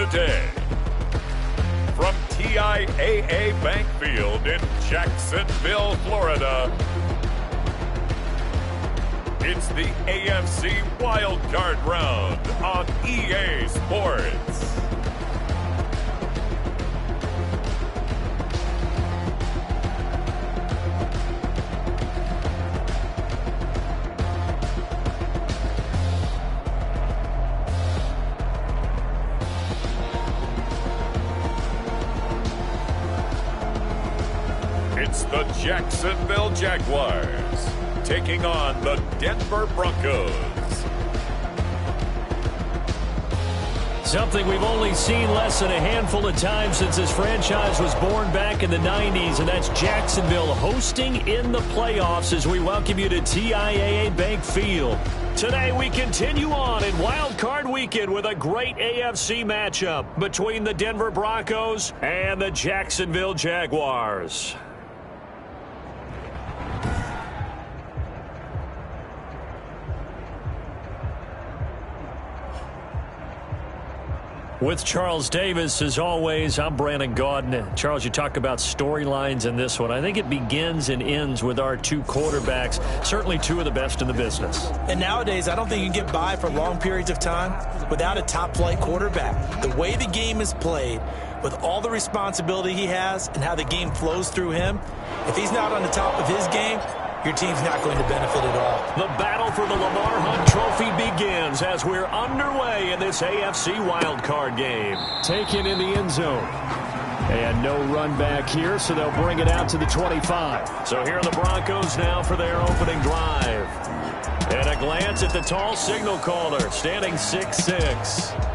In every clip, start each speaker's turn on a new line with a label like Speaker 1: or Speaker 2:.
Speaker 1: today. From TIAA Bank Field in Jacksonville, Florida, it's the AFC Wildcard round on EA Sports. It's the Jacksonville Jaguars taking on the Denver Broncos.
Speaker 2: Something we've only seen less than a handful of times since this franchise was born back in the 90s, and that's Jacksonville hosting in the playoffs as we welcome you to TIAA Bank Field. Today we continue on in Wild Card Weekend with a great AFC matchup between the Denver Broncos and the Jacksonville Jaguars. With Charles Davis, as always, I'm Brandon Gaudin. Charles, you talk about storylines in this one. I think it begins and ends with our two quarterbacks, certainly two of the best in the business.
Speaker 3: And nowadays, I don't think you can get by for long periods of time without a top-flight quarterback. The way the game is played, with all the responsibility he has and how the game flows through him, if he's not on the top of his game, your team's not going to benefit at all.
Speaker 2: The battle for the Lamar Hunt Trophy begins as we're underway in this AFC wildcard game. Taken in the end zone. And no run back here, so they'll bring it out to the 25. So here are the Broncos now for their opening drive. And a glance at the tall signal caller, standing 6'6".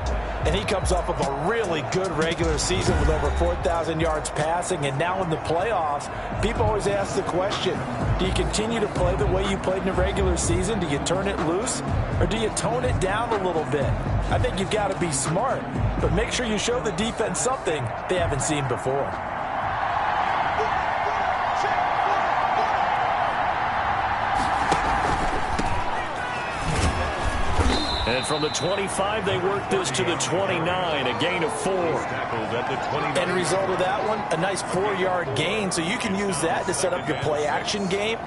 Speaker 3: And he comes off of a really good regular season with over 4,000 yards passing. And now in the playoffs, people always ask the question, do you continue to play the way you played in the regular season? Do you turn it loose? Or do you tone it down a little bit? I think you've got to be smart, but make sure you show the defense something they haven't seen before.
Speaker 2: And from the 25, they work this to the 29, a gain of 4.
Speaker 3: End result of that one, a nice 4-yard gain, so you can use that to set up your play-action game,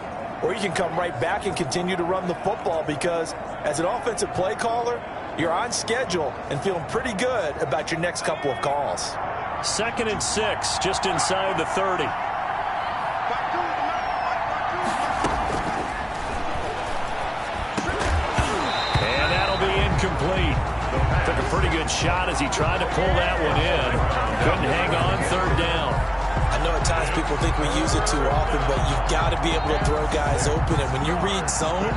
Speaker 3: or you can come right back and continue to run the football because as an offensive play caller, you're on schedule and feeling pretty good about your next couple of calls.
Speaker 2: 2nd and 6, just inside the 30. Complete. Took a pretty good shot as he tried to pull that one in. Couldn't hang on, 3rd down.
Speaker 3: I know at times people think we use it too often, but you've got to be able to throw guys open. And when you read zone,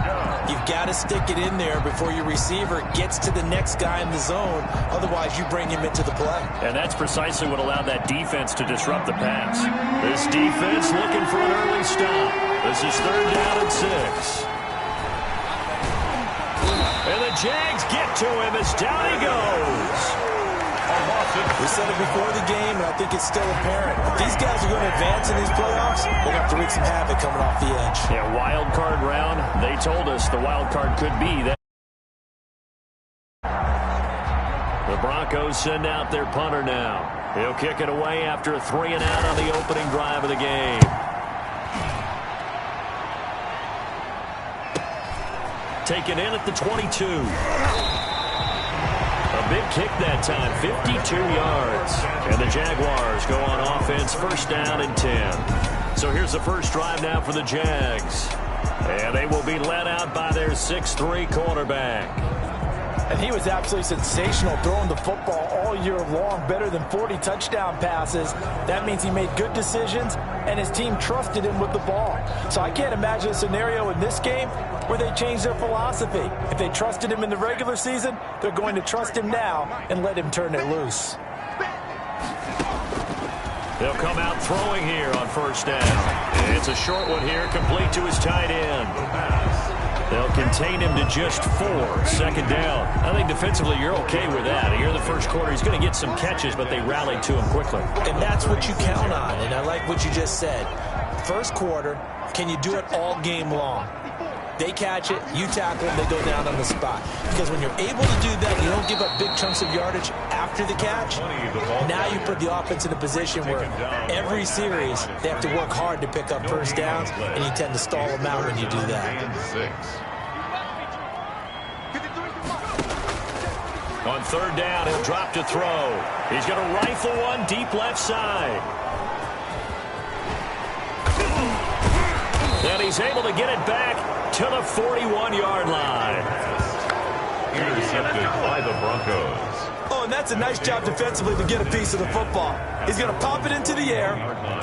Speaker 3: you've got to stick it in there before your receiver gets to the next guy in the zone. Otherwise, you bring him into the play.
Speaker 2: And that's precisely what allowed that defense to disrupt the pass. This defense looking for an early stop. This is 3rd down and 6. And the Jags get to him as down he goes.
Speaker 3: We said it before the game, and I think it's still apparent. If these guys are going to advance in these playoffs, they're going to have to wreak some havoc coming off the edge.
Speaker 2: Yeah, wild card round. They told us the wild card could be that. The Broncos send out their punter now. He'll kick it away after a 3-and-out on the opening drive of the game. Taken in at the 22. A big kick that time, 52 yards. And the Jaguars go on offense, 1st down and 10. So here's the first drive now for the Jags. And they will be led out by their 6'3" quarterback.
Speaker 3: And he was absolutely sensational throwing the football all year long, better than 40 touchdown passes. That means he made good decisions, and his team trusted him with the ball. So I can't imagine a scenario in this game where they change their philosophy. If they trusted him in the regular season, they're going to trust him now and let him turn it loose.
Speaker 2: They'll come out throwing here on 1st down. It's a short one here, complete to his tight end. They'll contain him to just 4, 2nd down. I think defensively you're okay with that. Here in the first quarter, he's going to get some catches, but they rallied to him quickly.
Speaker 3: And that's what you count on, and I like what you just said. First quarter, can you do it all game long? They catch it, you tackle them, they go down on the spot. Because when you're able to do that, you don't give up big chunks of yardage after after the catch. Now you put the offense in a position where every series they have to work hard to pick up first downs, and you tend to stall them out when you do that.
Speaker 2: On third down, he'll drop to throw. He's going to rifle one deep left side. And he's able to get it back to the 41-yard line.
Speaker 1: Intercepted by the Broncos.
Speaker 3: Oh, and that's a nice job defensively to get a piece of the football. He's going to pop it into the air,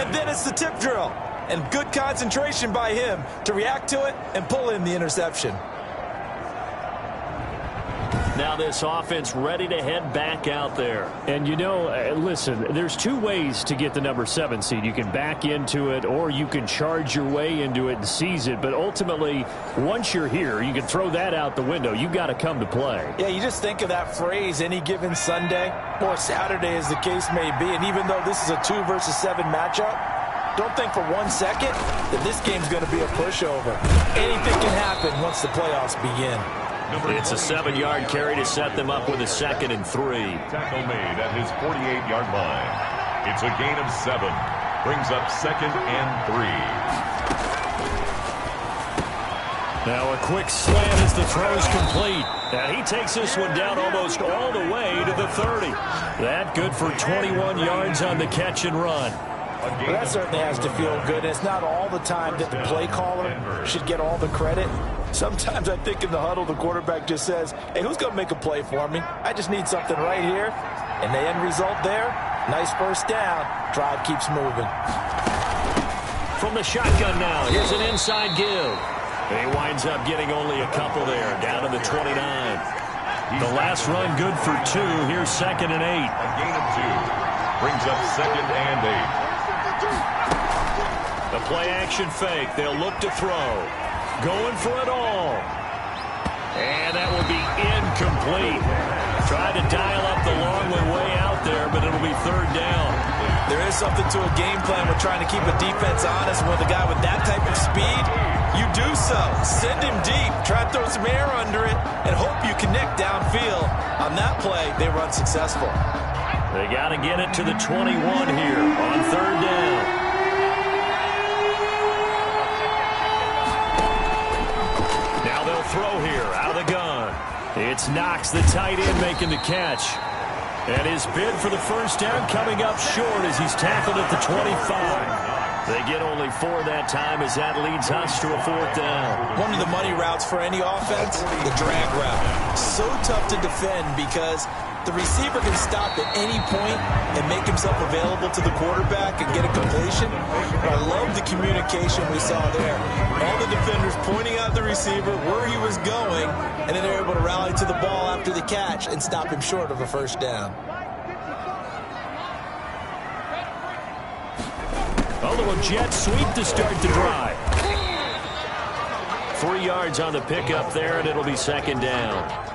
Speaker 3: and then it's the tip drill. And good concentration by him to react to it and pull in the interception.
Speaker 2: Now this offense ready to head back out there.
Speaker 4: And you know, listen, there's two ways to get the number 7 seed. You can back into it or you can charge your way into it and seize it. But ultimately, once you're here, you can throw that out the window. You've got to come to play.
Speaker 3: Yeah, you just think of that phrase, any given Sunday or Saturday as the case may be. And even though this is a 2 versus 7 matchup, don't think for 1 second that this game's going to be a pushover. Anything can happen once the playoffs begin.
Speaker 2: It's a 7-yard carry to set them up with a 2nd and 3.
Speaker 1: Tackle made at his 48-yard line. It's a gain of 7. Brings up 2nd and 3.
Speaker 2: Now a quick slant as the throw's complete. And he takes this one down almost all the way to the 30. That good for 21 yards on the catch and run.
Speaker 3: Well, that certainly has to feel good. It's not all the time that the play caller should get all the credit. Sometimes I think in the huddle, the quarterback just says, hey, who's going to make a play for me? I just need something right here. And the end result there, nice first down. Drive keeps moving.
Speaker 2: From the shotgun now, here's an inside give. And he winds up getting only a couple there, down to the 29. The last run good for 2. Here's 2nd and 8.
Speaker 1: A gain of 2. Brings up 2nd and 8.
Speaker 2: The play action fake. They'll look to throw. Going for it all. And that will be incomplete. Tried to dial up the long one way out there, but it'll be 3rd down.
Speaker 3: There is something to a game plan with trying to keep a defense honest. With a guy with that type of speed, you do so. Send him deep. Try to throw some air under it and hope you connect downfield. On that play, they run successful.
Speaker 2: They got to get it to the 21 here on 3rd down. Now they'll throw here out of the gun. It's Knox, the tight end, making the catch. And his bid for the first down coming up short as he's tackled at the 25. They get only 4 that time as that leads us to a 4th down.
Speaker 3: One of the money routes for any offense, the drag route. So tough to defend because the receiver can stop at any point and make himself available to the quarterback and get a completion. But I love the communication we saw there. All the defenders pointing out the receiver where he was going, and then they're able to rally to the ball after the catch and stop him short of a first down.
Speaker 2: A little jet sweep to start the drive. 3 yards on the pickup there, and it'll be 2nd down.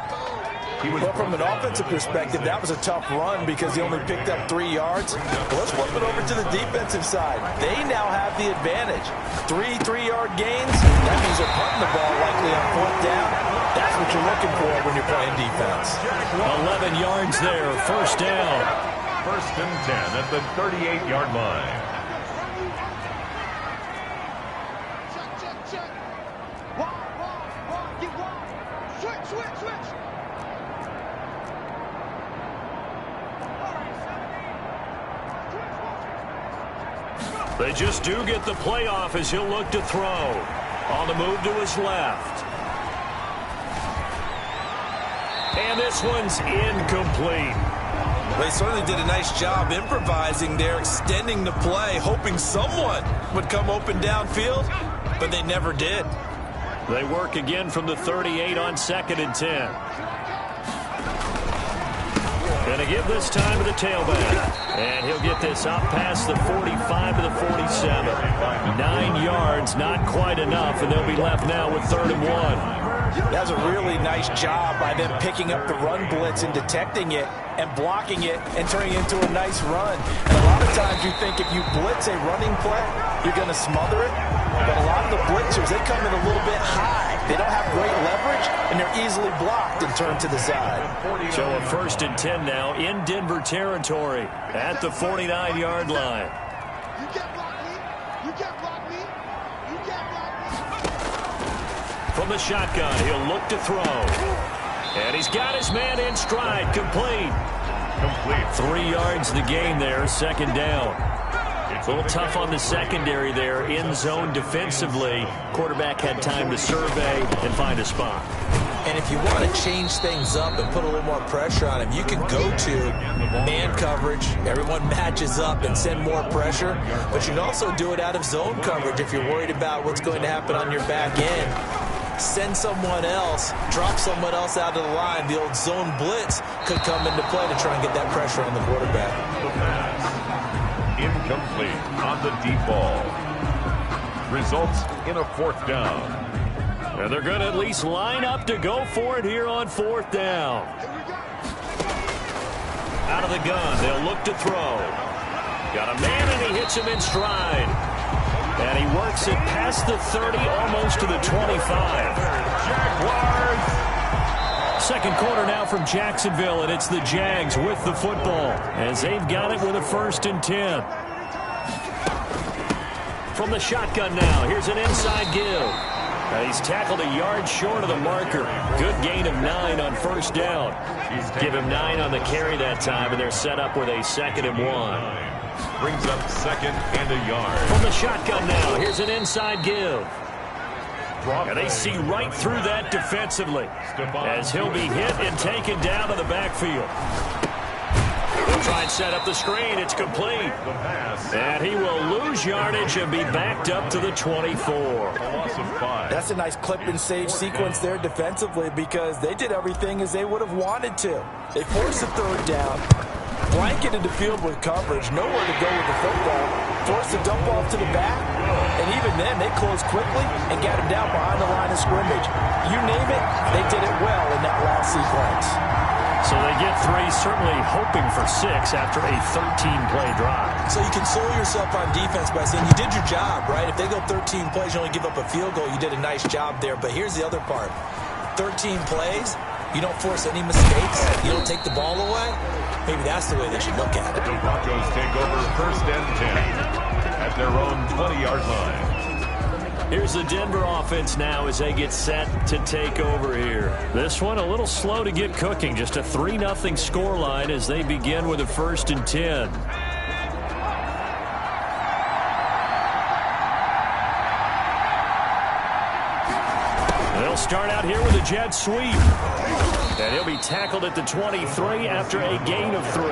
Speaker 3: Well, from an offensive perspective, that was a tough run because he only picked up 3 yards. Well, let's flip it over to the defensive side. They now have the advantage. 3 3-yard gains. That means they're punting the ball likely on 4th down. That's what you're looking for when you're playing defense.
Speaker 2: 11 yards there, 1st down.
Speaker 1: 1st and 10 at the 38-yard line.
Speaker 2: They just do get the playoff as he'll look to throw. On the move to his left. And this one's incomplete.
Speaker 3: They certainly did a nice job improvising there, extending the play, hoping someone would come open downfield, but they never did.
Speaker 2: They work again from the 38 on 2nd and 10. Going to give this time to the tailback. And he'll get this up past the 45 to the 47. 9 yards, not quite enough, and they'll be left now with 3rd and 1.
Speaker 3: That was a really nice job by them picking up the run blitz and detecting it and blocking it and turning it into a nice run. And a lot of times you think if you blitz a running play, you're going to smother it. But a lot of the blitzers, they come in a little bit high. They don't have great leverage, and they're easily blocked and turned to the side.
Speaker 2: So a 1st and 10 now in Denver territory at the 49-yard line.
Speaker 5: You can't block me. You can't block me. You can't block me.
Speaker 2: From the shotgun, he'll look to throw. And he's got his man in stride. Complete. 3 yards the gain there, 2nd down. A little tough on the secondary there, in zone defensively. Quarterback had time to survey and find a spot.
Speaker 3: And if you want to change things up and put a little more pressure on him, you can go to man coverage. Everyone matches up and send more pressure. But you can also do it out of zone coverage if you're worried about what's going to happen on your back end. Send someone else, drop someone else out of the line. The old zone blitz could come into play to try and get that pressure on the quarterback.
Speaker 1: Incomplete on the deep ball. Results in a 4th down.
Speaker 2: And they're going to at least line up to go for it here on 4th down. Out of the gun, they'll look to throw. Got a man, and he hits him in stride. And he works it past the 30, almost to the 25.
Speaker 1: Jaguars.
Speaker 2: 2nd quarter now from Jacksonville, and it's the Jags with the football as they've got it with a 1st and 10. From the shotgun now, here's an inside give. He's tackled a yard short of the marker. Good gain of 9 on 1st down. Give him 9 on the carry that time, and they're set up with a 2nd and 1.
Speaker 1: Brings up 2nd and a yard.
Speaker 2: From the shotgun now, here's an inside give. And they see right through that defensively as he'll be hit and taken down to the backfield. He'll try and set up the screen. It's complete. And he will lose yardage and be backed up to the 24.
Speaker 3: That's a nice clip and save sequence there defensively because they did everything as they would have wanted to. They forced a 3rd down, blanketed the field with coverage, nowhere to go with the football, forced a dump off to the back, and even then they closed quickly and got him down behind the line of scrimmage. You name it, they did it well in that last sequence.
Speaker 2: So they get 3, certainly hoping for 6 after a 13-play drive.
Speaker 3: So you console yourself on defense by saying you did your job, right? If they go 13 plays, you only give up a field goal, you did a nice job there. But here's the other part. 13 plays, you don't force any mistakes, you don't take the ball away. Maybe that's the way they should look at it.
Speaker 1: The Broncos take over 1st and 10 at their own 20-yard line.
Speaker 2: Here's the Denver offense now as they get set to take over here. This one a little slow to get cooking. Just a 3-0 scoreline as they begin with a 1st and 10. They'll start out here with a jet sweep. And he'll be tackled at the 23 after a gain of 3.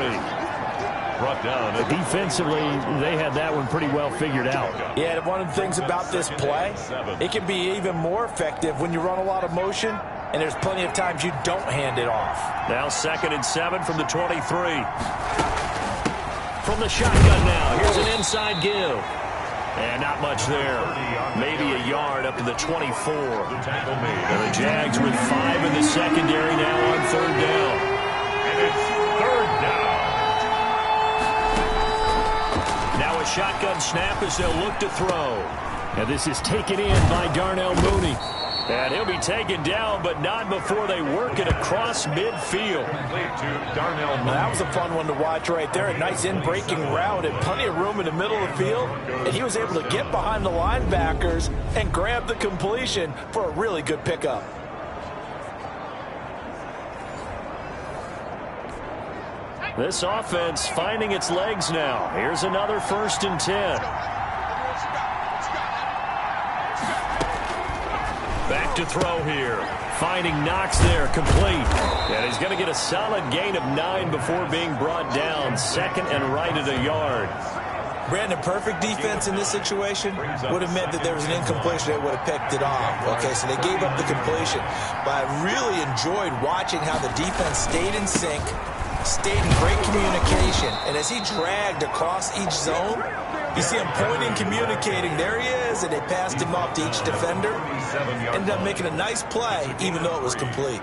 Speaker 1: Brought down.
Speaker 4: Defensively, they had that one pretty well figured out.
Speaker 3: Yeah, and one of the things about this play, it can be even more effective when you run a lot of motion, and there's plenty of times you don't hand it off.
Speaker 2: Now 2nd and 7 from the 23. From the shotgun now, here's an inside give. And not much there. Maybe a yard up to the 24. And the Jags with 5 in the secondary now on 3rd down.
Speaker 1: And it's 3rd down.
Speaker 2: Now a shotgun snap as they'll look to throw.
Speaker 4: And this is taken in by Darnell Mooney.
Speaker 2: And he'll be taken down, but not before they work it across midfield.
Speaker 1: To Darnell Mooney.
Speaker 3: That was a fun one to watch right there. A nice in-breaking route and plenty of room in the middle of the field. And he was able to get behind the linebackers and grab the completion for a really good pickup.
Speaker 2: This offense finding its legs now. Here's another 1st and 10. Back to throw here. Finding Knox there, complete. And he's going to get a solid gain of 9 before being brought down. 2nd and right at a yard.
Speaker 3: Brandon, perfect defense in this situation would have meant that there was an incompletion. They would have picked it off. Okay, so they gave up the completion. But I really enjoyed watching how the defense stayed in sync, stayed in great communication. And as he dragged across each zone, you see him pointing, communicating. There he is, and they passed him off to each defender. Ended up making a nice play, even though it was complete.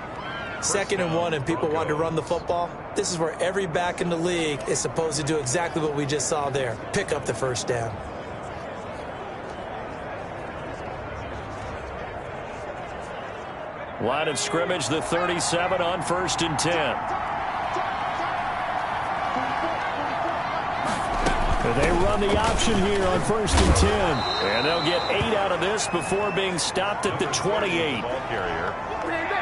Speaker 3: 2nd and 1, and people wanted to run the football. This is where every back in the league is supposed to do exactly what we just saw there. Pick up the 1st down.
Speaker 2: Line of scrimmage, the 37 on 1st and 10. They run the option here on 1st and 10. And they'll get 8 out of this before being stopped at the 28.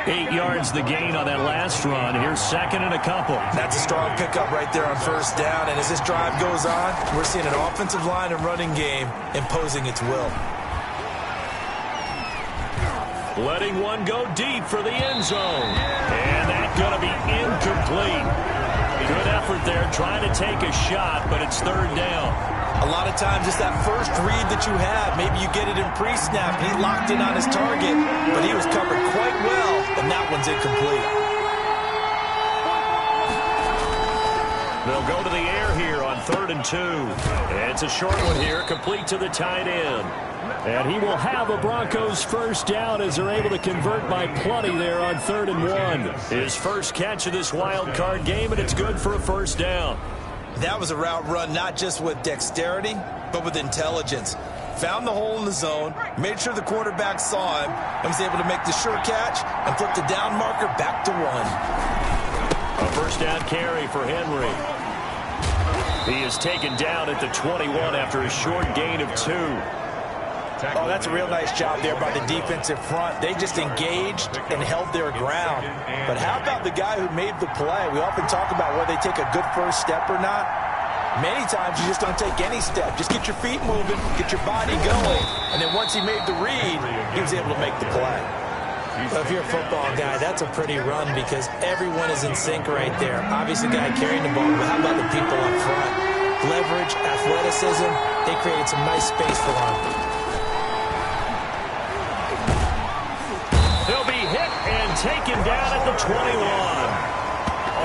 Speaker 2: 8 yards the gain on that last run. Here's 2nd and a couple.
Speaker 3: That's a strong pickup right there on 1st down. And as this drive goes on, we're seeing an offensive line and running game imposing its will.
Speaker 2: Letting one go deep for the end zone. And that's going to be incomplete. Good effort there trying to take a shot, but it's 3rd down.
Speaker 3: A lot of times it's that first read that you have. Maybe you get it in pre-snap. He locked in on his target, but he was covered quite well, and that one's incomplete.
Speaker 2: They'll go to the air here on 3rd and 2. And it's a short one here, complete to the tight end. And he will have a Broncos first down as they're able to convert by plenty there on 3rd and 1. His first catch of this wild card game, and it's good for a first down.
Speaker 3: That was a route run not just with dexterity, but with intelligence. Found the hole in the zone, made sure the quarterback saw him, and was able to make the sure catch and flip the down marker back to 1.
Speaker 2: A first down carry for Henry. He is taken down at the 21 after a short gain of 2.
Speaker 3: Oh, that's a real nice job there by the defensive front. They just engaged and held their ground. But how about the guy who made the play? We often talk about whether they take a good first step or not. Many times you just don't take any step. Just get your feet moving, get your body going. And then once he made the read, he was able to make the play.
Speaker 6: Well, if you're a football guy, that's a pretty run because everyone is in sync right there. Obviously, the guy carrying the ball, but how about the people up front? Leverage, athleticism, they created some nice space for him.
Speaker 2: Taken down at the 21. A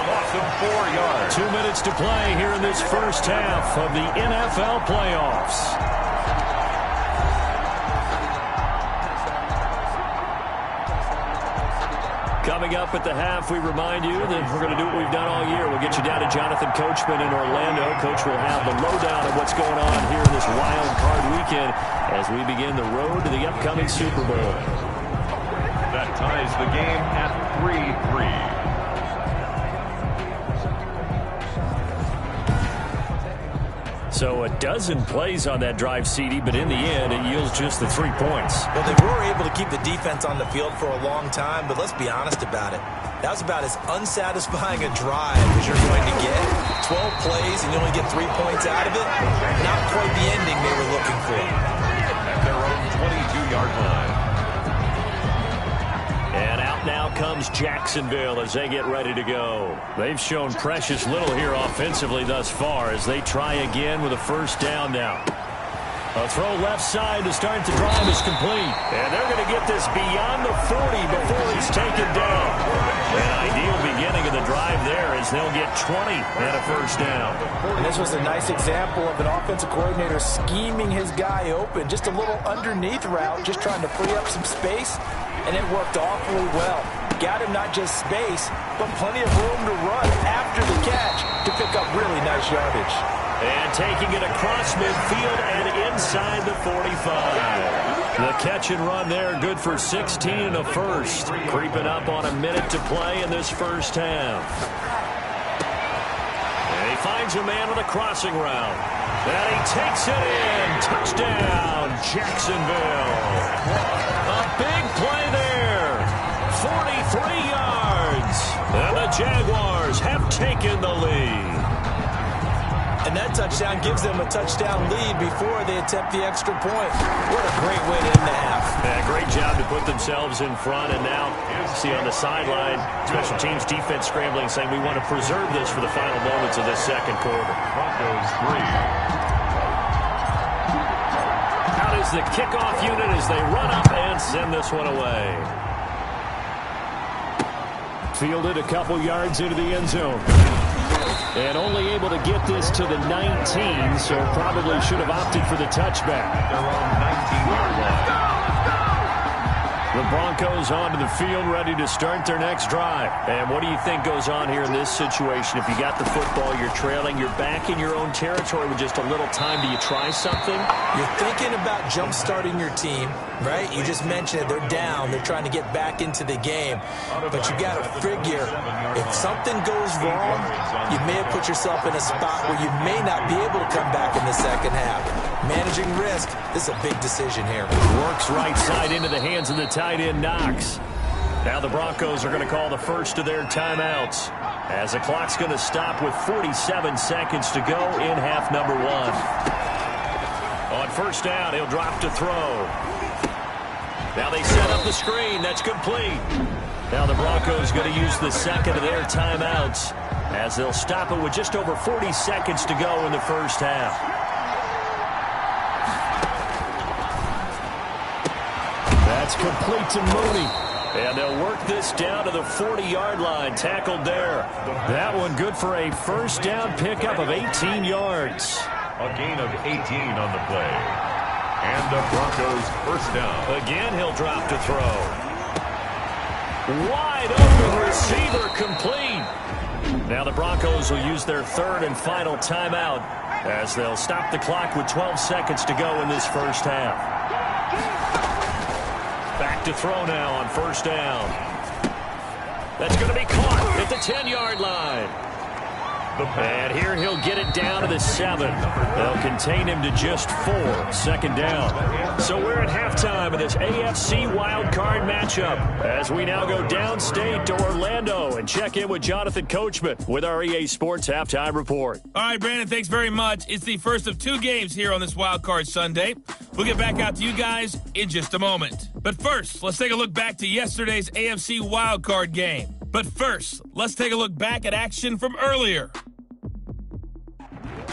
Speaker 2: loss of 4 yards. 2 minutes to play here in this first half of the NFL playoffs. Coming up at the half, we remind you that we're going to do what we've done all year. We'll get you down to Jonathan Coachman in Orlando. Coach will have the lowdown of what's going on here in this wild card weekend as we begin the road to the upcoming Super Bowl.
Speaker 1: That ties the game at 3-3.
Speaker 2: So a dozen plays on that drive, CD, but in the end, it yields just the 3 points.
Speaker 3: Well, they were able to keep the defense on the field for a long time, but let's be honest about it. That was about as unsatisfying a drive as you're going to get. 12 plays and you only get 3 points out of it. Not quite the ending they were looking for.
Speaker 1: At their own 22-yard line.
Speaker 2: And out now comes Jacksonville as they get ready to go. They've shown precious little here offensively thus far as they try again with a first down now. A throw left side to start the drive is complete. And they're going to get this beyond the 40 before he's taken down. An ideal beginning of the drive there as they'll get 20 and a first down.
Speaker 3: And this was a nice example of an offensive coordinator scheming his guy open. Just a little underneath route, just trying to free up some space. And it worked awfully well. Got him not just space, but plenty of room to run after the catch to pick up really nice yardage.
Speaker 2: And taking it across midfield and inside the 45. The catch and run there, good for 16 and a first. Creeping up on a minute to play in this first half. And he finds a man with a crossing route. And he takes it in. Touchdown, Jacksonville. A big play there. 43 yards. And the Jaguars have taken the lead.
Speaker 3: And that touchdown gives them a touchdown lead before they attempt the extra point. What a great way to end the half.
Speaker 2: Yeah, great job to put themselves in front. And now, see on the sideline, special teams defense scrambling, saying we want to preserve this for the final moments of this second quarter.
Speaker 1: Broncos 3.
Speaker 2: Out is the kickoff unit as they run up and send this one away. Fielded a couple yards into the end zone. And only able to get this to the 19, so probably should have opted for the touchback.
Speaker 1: Their own 19-yard line.
Speaker 2: The Broncos onto the field, ready to start their next drive. And what do you think goes on here in this situation? If you got the football, you're trailing, you're back in your own territory with just a little time. Do you try something?
Speaker 6: You're thinking about jump-starting your team, right? You just mentioned it. They're down. They're trying to get back into the game. But you got to figure, if something goes wrong, you may have put yourself in a spot where you may not be able to come back in the second half. Managing risk, this is a big decision here.
Speaker 2: Works right side into the hands of the tight end, Knox. Now the Broncos are going to call the first of their timeouts, as the clock's going to stop with 47 seconds to go in half number 1. On first down, he'll drop to throw. Now they set up the screen. That's complete. Now the Broncos going to use the second of their timeouts, as they'll stop it with just over 40 seconds to go in the first half. That's complete to Mooney. And they'll work this down to the 40-yard line. Tackled there. That one good for a first down pickup of 18 yards.
Speaker 1: A gain of 18 on the play. And the Broncos first down.
Speaker 2: Again, he'll drop to throw. Wide open receiver, complete. Now the Broncos will use their third and final timeout, as they'll stop the clock with 12 seconds to go in this first half. Back to throw now on first down. That's going to be caught at the 10-yard line. And here he'll get it down to the 7. They'll contain him to just 4. Second down. So we're at halftime of this AFC Wildcard matchup, as we now go downstate to Orlando and check in with Jonathan Coachman with our EA Sports Halftime Report.
Speaker 7: All right, Brandon, thanks very much. It's the first of 2 games here on this Wildcard Sunday. We'll get back out to you guys in just a moment. But first, let's take a look back to yesterday's AFC Wildcard game. But first, let's take a look back at action from earlier.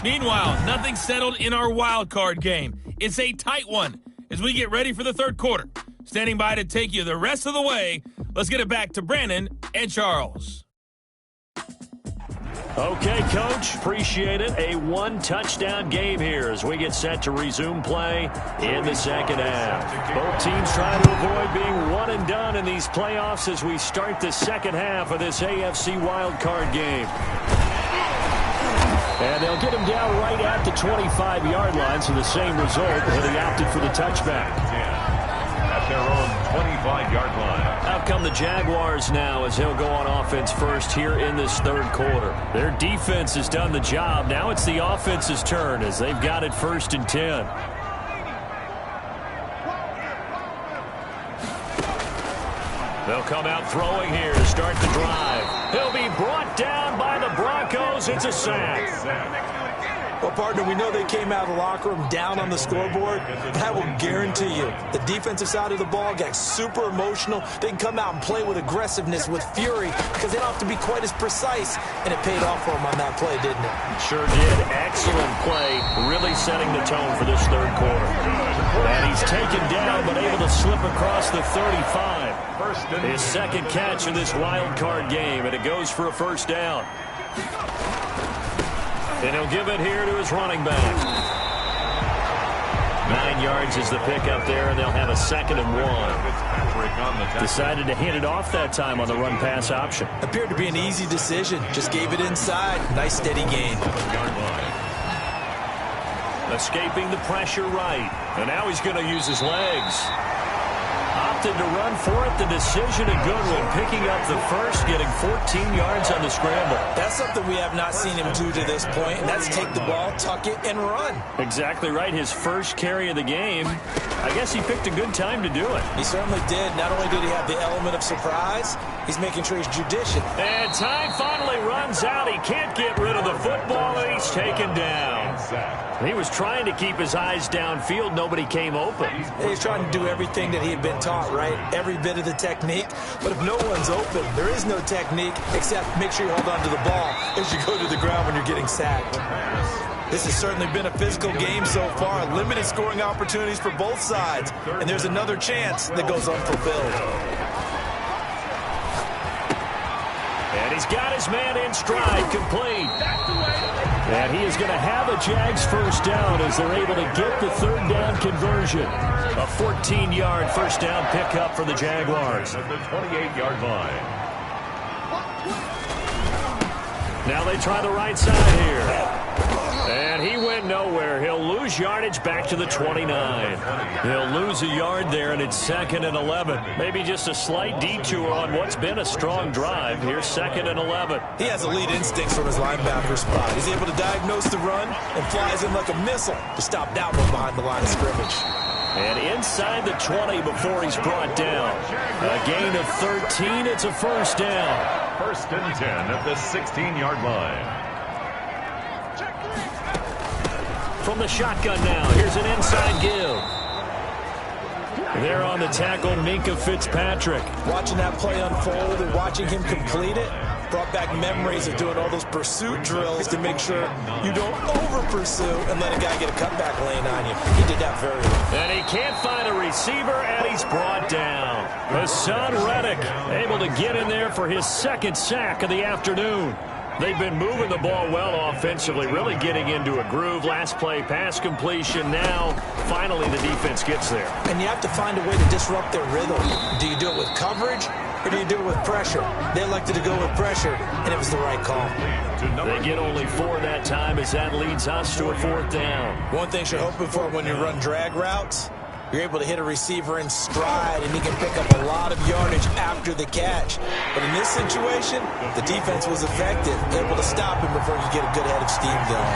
Speaker 7: Meanwhile, nothing settled in our wild card game. It's a tight one as we get ready for the third quarter. Standing by to take you the rest of the way, let's get it back to Brandon and Charles.
Speaker 2: Okay, Coach, appreciate it. A 1-touchdown game here as we get set to resume play in the second half. Both teams trying to avoid being one and done in these playoffs as we start the second half of this AFC wildcard game. And they'll get him down right at the 25-yard line, so the same result, and he opted for the touchback.
Speaker 1: At their own 25-yard line.
Speaker 2: Out come the Jaguars now as he'll go on offense first here in this third quarter. Their defense has done the job. Now it's the offense's turn as they've got it 1st and 10. They'll come out throwing here to start the drive. He'll be brought down by the Broncos. It's a sack.
Speaker 6: Well, partner, we know they came out of the locker room down on the scoreboard, but I will guarantee you the defensive side of the ball got super emotional. They can come out and play with aggressiveness, with fury, because they don't have to be quite as precise, and it paid off for them on that play, didn't it?
Speaker 2: Sure did. Excellent play, really setting the tone for this third quarter. And he's taken down, but able to slip across the 35. His second catch in this wild card game, and it goes for a first down. And he'll give it here to his running back. 9 yards is the pickup there, and they'll have a 2nd and 1. Decided to hand it off that time on the run-pass option.
Speaker 6: Appeared to be an easy decision. Just gave it inside. Nice steady gain.
Speaker 2: Escaping the pressure right. And now he's going to use his legs. Opted to run for it. The decision, a good one. Picking up the first, getting 14 yards on the scramble.
Speaker 6: That's something we have not seen him do to this point, and that's take the ball, tuck it, and run.
Speaker 2: Exactly right. His first carry of the game. I guess he picked a good time to do it.
Speaker 6: He certainly did. Not only did he have the element of surprise, he's making sure he's judicious.
Speaker 2: And time finally runs out. He can't get rid of the football, and he's taken down. He was trying to keep his eyes downfield. Nobody came open.
Speaker 6: He's trying to do everything that he had been taught, right? Every bit of the technique. But if no one's open, there is no technique except make sure you hold on to the ball as you go to the ground when you're getting sacked. This has certainly been a physical game so far. Limited scoring opportunities for both sides. And there's another chance that goes unfulfilled.
Speaker 2: And
Speaker 4: he's got his man in stride, complete. And he is going to have a Jags first down as they're able to get the third down conversion. A 14-yard first down pickup for the Jaguars.
Speaker 1: At the 28-yard line.
Speaker 4: Now they try the right side here. And he went nowhere. He'll lose yardage back to the 29. He'll lose a yard there, and it's 2nd and 11. Maybe just a slight detour on what's been a strong drive. Here's 2nd and 11.
Speaker 3: He has elite instincts from his linebacker spot. He's able to diagnose the run and flies in like a missile to stop that one behind the line of scrimmage.
Speaker 4: And inside the 20 before he's brought down. A gain of 13. It's a first down.
Speaker 1: 1st and 10 at the 16-yard line.
Speaker 4: From the shotgun now, here's an inside give. There on the tackle, Minkah Fitzpatrick.
Speaker 3: Watching that play unfold and watching him complete it brought back memories of doing all those pursuit drills to make sure you don't over-pursue and let a guy get a cutback lane on you. He did that very well.
Speaker 4: And he can't find a receiver, and he's brought down. Hassan Reddick able to get in there for his 2nd sack of the afternoon. They've been moving the ball well offensively, really getting into a groove. Last play, pass completion. Now, finally, the defense gets there.
Speaker 3: And you have to find a way to disrupt their rhythm. Do you do it with coverage, or do you do it with pressure? They elected to go with pressure, and it was the right call.
Speaker 4: They get only 4 that time as that leads us to a 4th down.
Speaker 3: One thing you're hoping for when you run drag routes, you're able to hit a receiver in stride, and he can pick up a lot of yardage after the catch. But in this situation, the defense was effective, able to stop him before you get a good head of steam going.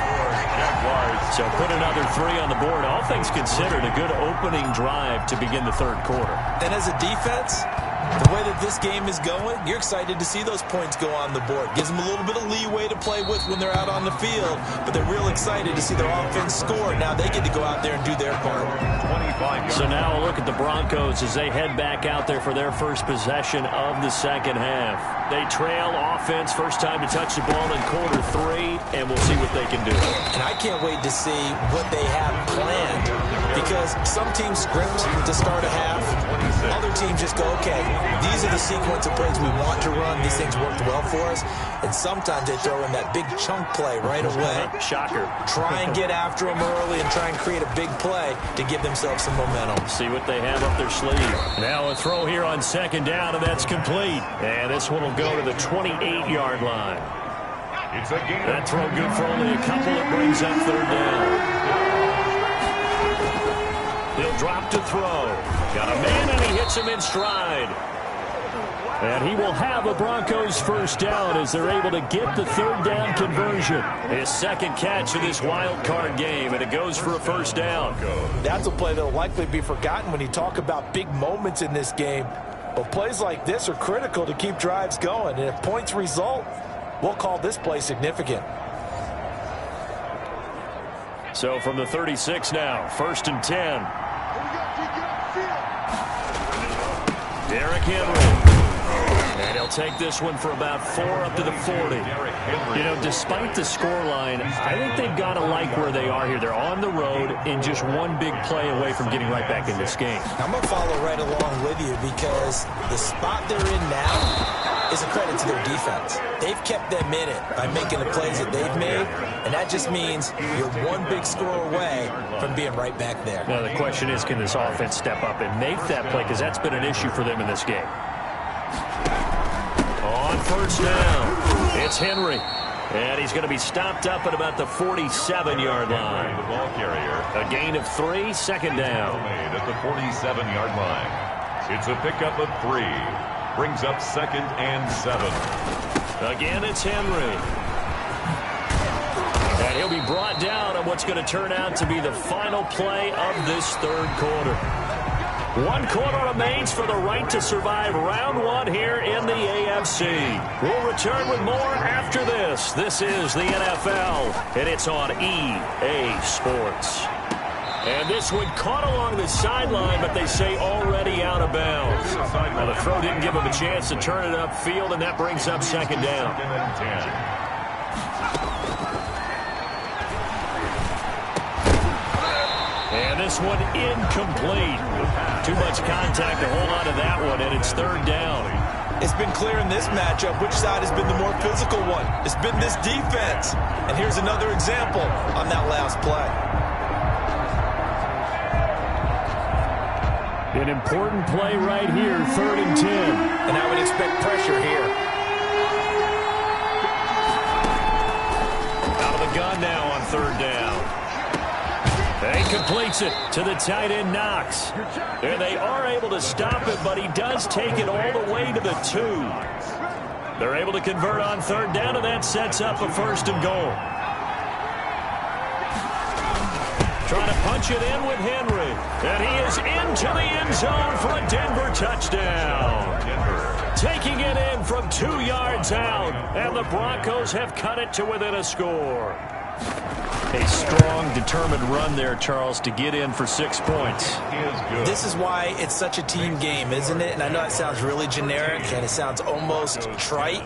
Speaker 4: So put another 3 on the board. All things considered, a good opening drive to begin the 3rd quarter.
Speaker 3: And as a defense, the way that this game is going, you're excited to see those points go on the board. Gives them a little bit of leeway to play with when they're out on the field, but they're real excited to see their offense score. Now they get to go out there and do their part.
Speaker 4: So now a look at the Broncos as they head back out there for their first possession of the 2nd half. They trail offense, first time to touch the ball in quarter 3, and we'll see what they can do.
Speaker 3: And I can't wait to see what they have planned, because some teams script to start a half. Other teams just go, okay, these are the sequence of plays we want to run. These things worked well for us. And sometimes they throw in that big chunk play right away.
Speaker 4: Shocker.
Speaker 3: Try and get after them early and try and create a big play to give themselves some momentum.
Speaker 4: See what they have up their sleeve. Now a throw here on 2nd down, and that's complete. And this one will go to the 28-yard line.
Speaker 1: It's a gain.
Speaker 4: That throw good for only a couple. It brings up 3rd down. He'll drop to throw. Got a man, and he hits him in stride. And he will have a Broncos first down as they're able to get the 3rd down conversion. His 2nd catch of this wild card game, and it goes for a first down.
Speaker 3: That's a play that will likely be forgotten when you talk about big moments in this game. But plays like this are critical to keep drives going. And if points result, we'll call this play significant.
Speaker 4: So from the 36 now, 1st and 10. Derrick Henry. And he'll take this one for about 4 up to the 40. You know, despite the scoreline, I think they've got to like where they are here. They're on the road and just one big play away from getting right back in this game.
Speaker 3: I'm going to follow right along with you because the spot they're in now is a credit to their defense. They've kept them in it by making the plays that they've made, and that just means you're one big score away from being right back there.
Speaker 4: Now the question is, can this offense step up and make that play, because that's been an issue for them in this game. On first down, it's Henry. And he's going to be stopped up at about the 47-yard line.
Speaker 1: The ball carrier.
Speaker 4: A gain of 3, 2nd down.
Speaker 1: Made at the 47-yard line. It's a pickup of 3. Brings up 2nd and 7.
Speaker 4: Again, it's Henry. And he'll be brought down on what's going to turn out to be the final play of this 3rd quarter. 1 quarter remains for the right to survive round 1 here in the AFC. We'll return with more after this. This is the NFL, and it's on EA Sports. And this one caught along the sideline, but they say already out of bounds. Now the throw didn't give him a chance to turn it upfield, and that brings up 2nd down.
Speaker 1: 2nd and 10.
Speaker 4: And this one incomplete. Too much contact to hold on to that one, and it's 3rd down.
Speaker 3: It's been clear in this matchup which side has been the more physical one. It's been this defense. And here's another example on that last play.
Speaker 4: An important play right here, 3rd and 10.
Speaker 3: And I would expect pressure here.
Speaker 4: Out of the gun now on 3rd down. And he completes it to the tight end, Knox. And they are able to stop it, but he does take it all the way to the 2. They're able to convert on 3rd down, and that sets up a 1st and goal. Trying to punch it in with Henry. And he is into the end zone for a Denver touchdown. Taking it in from 2 yards out. And the Broncos have cut it to within a score. A strong, determined run there, Charles, to get in for 6 points.
Speaker 3: This is why it's such a team game, isn't it? And I know it sounds really generic and it sounds almost trite,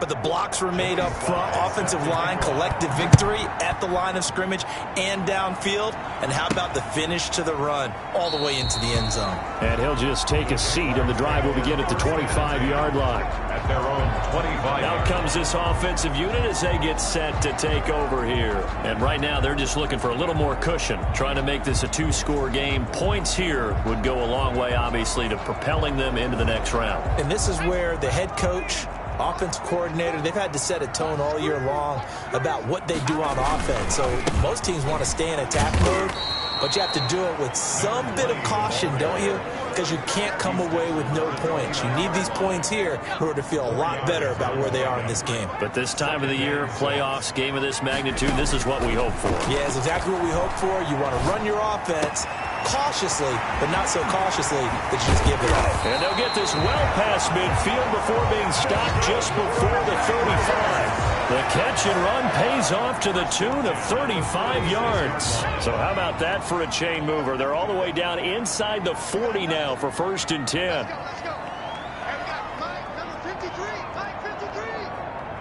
Speaker 3: but the blocks were made up front, offensive line, collective victory at the line of scrimmage and downfield. And how about the finish to the run all the way into the end zone?
Speaker 4: And he'll just take a seat, and the drive will begin at the 25-yard line.
Speaker 1: At their own 25.
Speaker 4: Out comes this offensive unit as they get set to take over here. And right now they're just looking for a little more cushion, trying to make this a 2-score game. Points here would go a long way, obviously, to propelling them into the next round.
Speaker 3: And this is where the head coach, offensive coordinator, they've had to set a tone all year long about what they do on offense. So most teams want to stay in attack mode, but you have to do it with some bit of caution, don't you? Because you can't come away with no points. You need these points here in order to feel a lot better about where they are in this game.
Speaker 4: But this time of the year, playoffs, game of this magnitude, this is what we hope for.
Speaker 3: Yeah, it's exactly what we hope for. You want to run your offense cautiously, but not so cautiously that you just give it up.
Speaker 4: And they'll get this well past midfield before being stopped just before the 35. The catch and run pays off to the tune of 35 yards. So how about that for a chain mover? They're all the way down inside the 40 now for 1st and 10.
Speaker 5: Let's go. And we got Mike, number 53. Mike 53.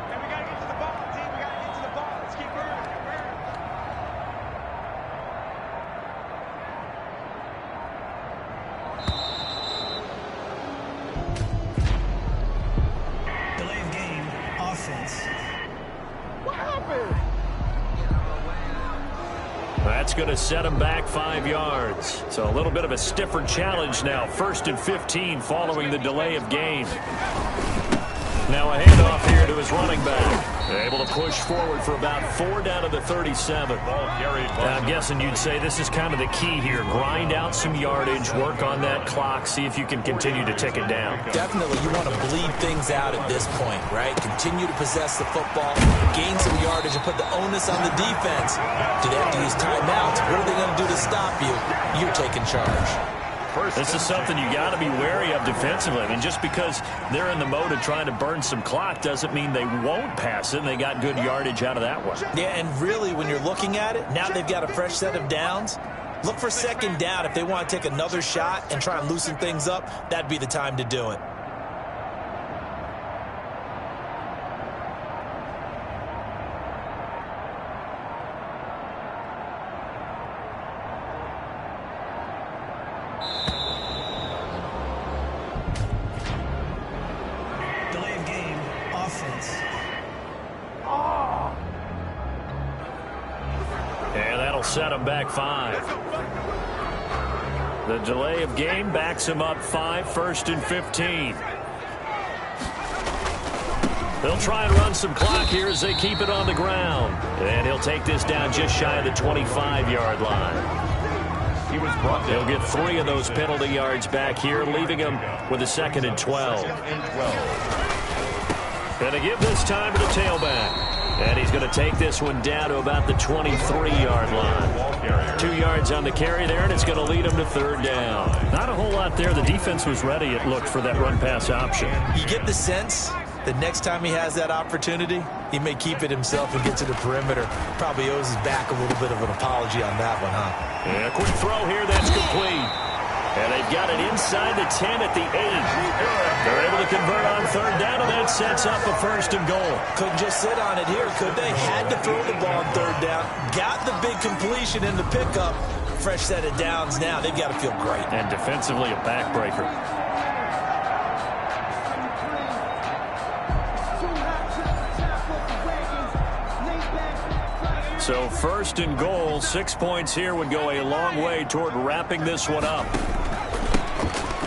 Speaker 5: And we got to get to the ball, team. We got to get to the ball. Let's keep moving.
Speaker 8: Delay of game, offense.
Speaker 5: What happened?
Speaker 4: That's going to set him back 5 yards. So a little bit of a stiffer challenge now. 1st and 15 following the delay of game. Now a handoff here to his running back. Able to push forward for about 4 down to the 37. I'm guessing you'd say this is kind of the key here. Grind out some yardage, work on that clock, see if you can continue to tick it down.
Speaker 3: Definitely, you want to bleed things out at this point, right? Continue to possess the football, gain some yardage, and put the onus on the defense. Do they have to use timeouts? What are they going to do to stop you? You're taking charge.
Speaker 4: This is something you got to be wary of defensively. I mean, just because they're in the mode of trying to burn some clock doesn't mean they won't pass it, and they got good yardage out of that one.
Speaker 3: Yeah, and really, when you're looking at it, now they've got a fresh set of downs. Look for 2nd down. If they want to take another shot and try and loosen things up, that'd be the time to do it.
Speaker 8: Delay of game, offense.
Speaker 4: And that'll set him back 5. The delay of game backs him up 5, 1st and 15. They'll try and run some clock here as they keep it on the ground. And he'll take this down just shy of the 25-yard line. He'll get 3 of those penalty yards back here, leaving him with a 2nd and 12. And to give this time to the tailback. And he's going to take this one down to about the 23-yard line. 2 yards on the carry there, and it's going to lead him to 3rd down. Not a whole lot there. The defense was ready, it looked, for that run-pass option.
Speaker 3: You get the sense that next time he has that opportunity, he may keep it himself and get to the perimeter. Probably owes his back a little bit of an apology on that one, huh?
Speaker 4: Yeah, quick throw here, that's complete. And they've got it inside the 10 at the 8. They're able to convert on 3rd down, and that sets up a 1st and goal.
Speaker 3: Couldn't just sit on it here, could they? Had to throw the ball on 3rd down. Got the big completion in the pickup. Fresh set of downs now. They've got to feel great.
Speaker 4: And defensively, a backbreaker.
Speaker 2: So first and goal, 6 points here would go a long way toward wrapping this one up.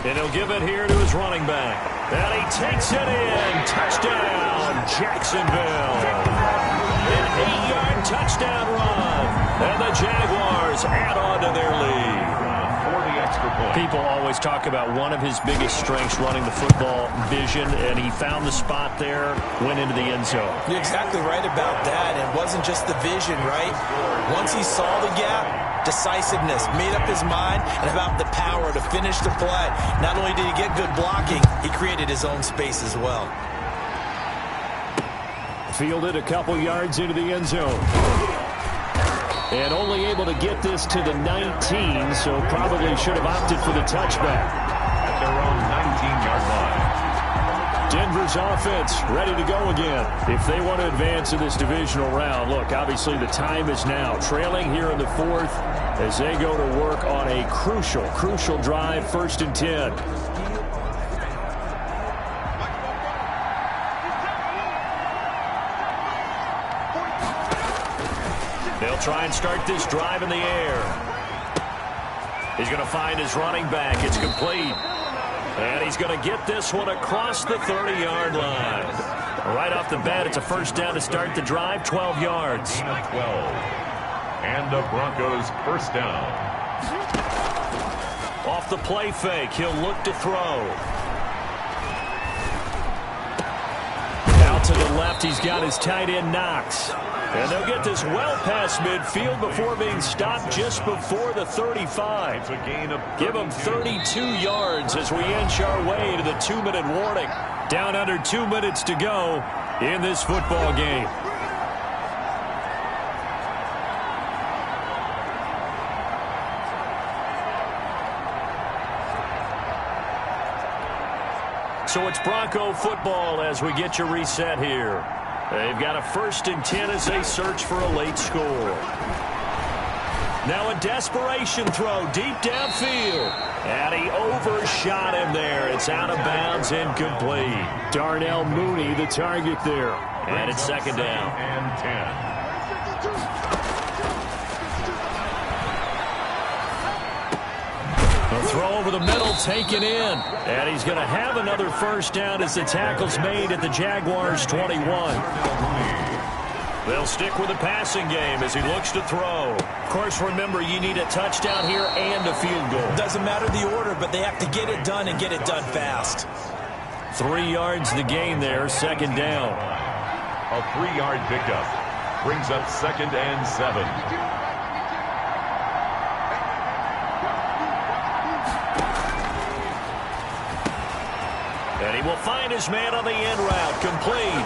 Speaker 2: And he'll give it here to his running back. And he takes it in. Touchdown, Jacksonville. An 8-yard touchdown run. And the Jaguars add on to their lead. People always talk about one of his biggest strengths running the football, vision, and he found the spot there, went into the end zone.
Speaker 6: You're exactly right about that. It wasn't just the vision, right? Once he saw the gap, decisiveness, made up his mind, and about the power to finish the play. Not only did he get good blocking, he created his own space as well.
Speaker 2: Fielded a couple yards into the end zone. And only able to get this to the 19, so probably should have opted for the touchback.
Speaker 1: At their own 19-yard line.
Speaker 2: Denver's offense ready to go again. If they want to advance in this divisional round, look, obviously the time is now. Trailing here in the fourth as they go to work on a crucial drive, 1st and 10. They'll try and start this drive in the air. He's going to find his running back. It's complete. And he's going to get this one across the 30-yard line. Right off the bat, it's a first down to start the drive, 12 yards.
Speaker 1: 12. And the Broncos first down.
Speaker 2: Off the play fake, he'll look to throw. Out to the left, he's got his tight end, Knox. And they'll get this well past midfield before being stopped just before the 35.
Speaker 1: It's a gain of 32.
Speaker 2: Give them 32 yards as we inch our way to the 2-minute warning. Down under 2 minutes to go in this football game. So it's Bronco football as we get you reset here. They've got a 1st and 10 as they search for a late score. Now a desperation throw deep downfield. And he overshot him there. It's out of bounds, incomplete. Darnell Mooney, the target there. And it's 2nd down.
Speaker 1: And 10.
Speaker 2: A throw over the middle, taken in. And he's going to have another first down as the tackle's made at the Jaguars' 21. They'll stick with the passing game as he looks to throw. Of course, remember, you need a touchdown here and a field goal.
Speaker 6: Doesn't matter the order, but they have to get it done and get it done fast.
Speaker 2: 3 yards the gain there, 2nd down.
Speaker 1: A 3-yard pickup brings up 2nd and 7.
Speaker 2: And he will find his man on the end route, complete.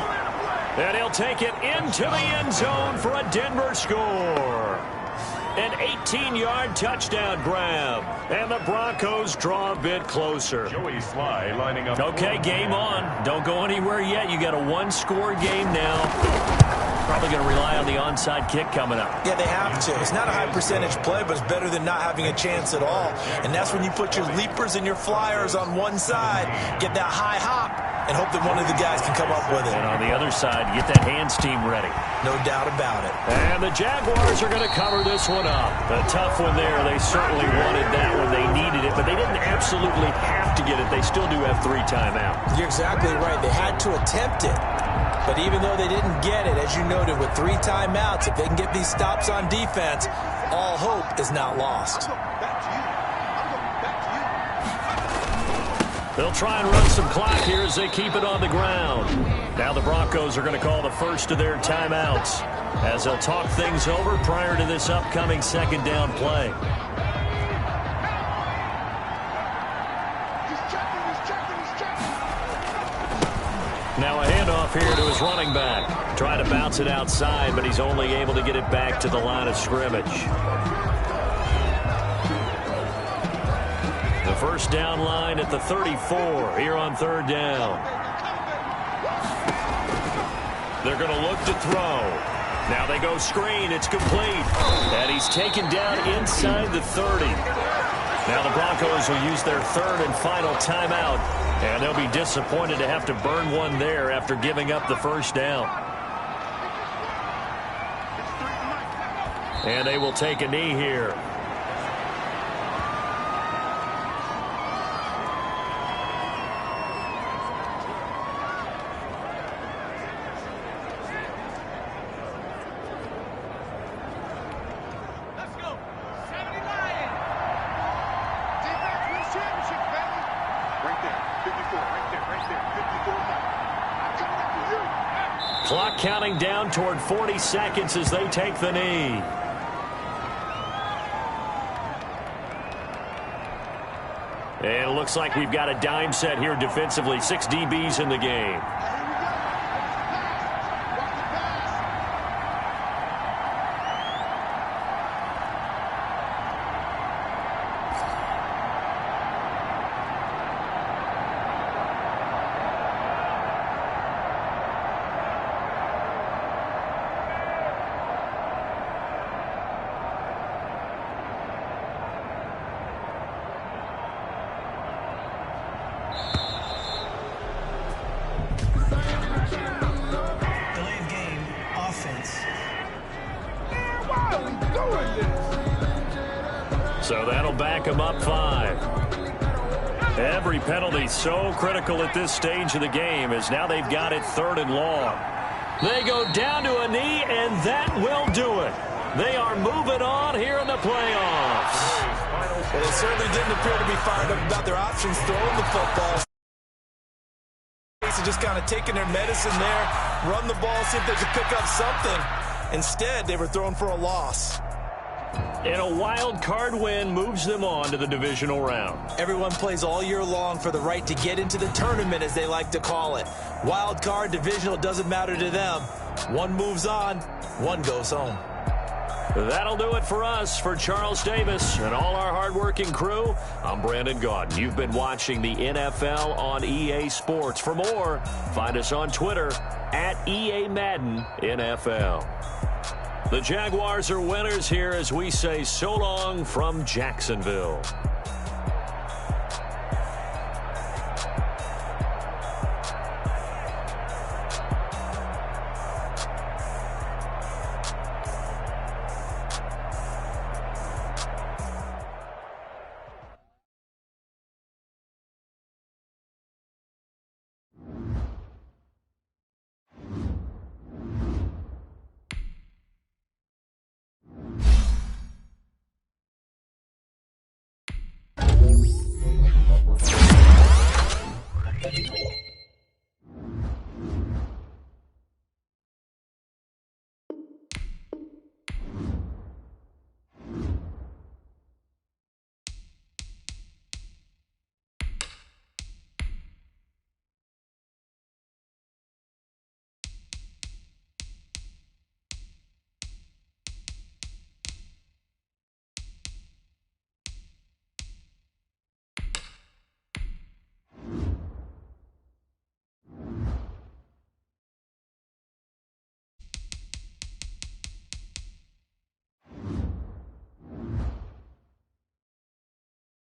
Speaker 2: And he'll take it into the end zone for a Denver score. An 18-yard touchdown grab. And the Broncos draw a bit closer.
Speaker 1: Joey Sly lining up.
Speaker 2: Okay, game on. Don't go anywhere yet. You got a 1-score game now. Probably going to rely on the onside kick coming up.
Speaker 6: Yeah, they have to. It's not a high-percentage play, but it's better than not having a chance at all. And that's when you put your leapers and your flyers on one side, get that high hop, and hope that one of the guys can come up with it.
Speaker 2: And on the other side, get that hands team ready.
Speaker 6: No doubt about it.
Speaker 2: And the Jaguars are going to cover this one up. A tough one there. They certainly wanted that when they needed it, but they didn't absolutely have to get it. They still do have 3 timeouts.
Speaker 6: You're exactly right. They had to attempt it. But even though they didn't get it, as you noted, with 3 timeouts, if they can get these stops on defense, all hope is not lost.
Speaker 2: They'll try and run some clock here as they keep it on the ground. Now the Broncos are going to call the first of their timeouts as they'll talk things over prior to this upcoming 2nd down play. Now a handoff here to his running back. Trying to bounce it outside, but he's only able to get it back to the line of scrimmage. The first down line at the 34 here on 3rd down. They're going to look to throw. Now they go screen. It's complete. And he's taken down inside the 30. Now the Broncos will use their 3rd and final timeout. And they'll be disappointed to have to burn one there after giving up the first down.
Speaker 4: And they will take a knee here. Clock counting down toward 40 seconds as they take the knee. And it looks like we've got a dime set here defensively. 6 DBs in the game. So that'll back them up 5. Every penalty so critical at this stage of the game as now they've got it 3rd and long. They go down to a knee, and that will do it. They are moving on here in the playoffs.
Speaker 3: Well, they certainly didn't appear to be fired up about their options throwing the football. Just kind of taking their medicine there, run the ball, see if they could pick up something. Instead, they were thrown for a loss.
Speaker 4: And a wild card win moves them on to the divisional round.
Speaker 3: Everyone plays all year long for the right to get into the tournament, as they like to call it. Wild card, divisional, doesn't matter to them. One moves on, one goes home.
Speaker 4: That'll do it for us. For Charles Davis and all our hardworking crew, I'm Brandon Gaudin. You've been watching the NFL on EA Sports. For more, find us on Twitter at EA Madden NFL. The Jaguars are winners here as we say so long from Jacksonville.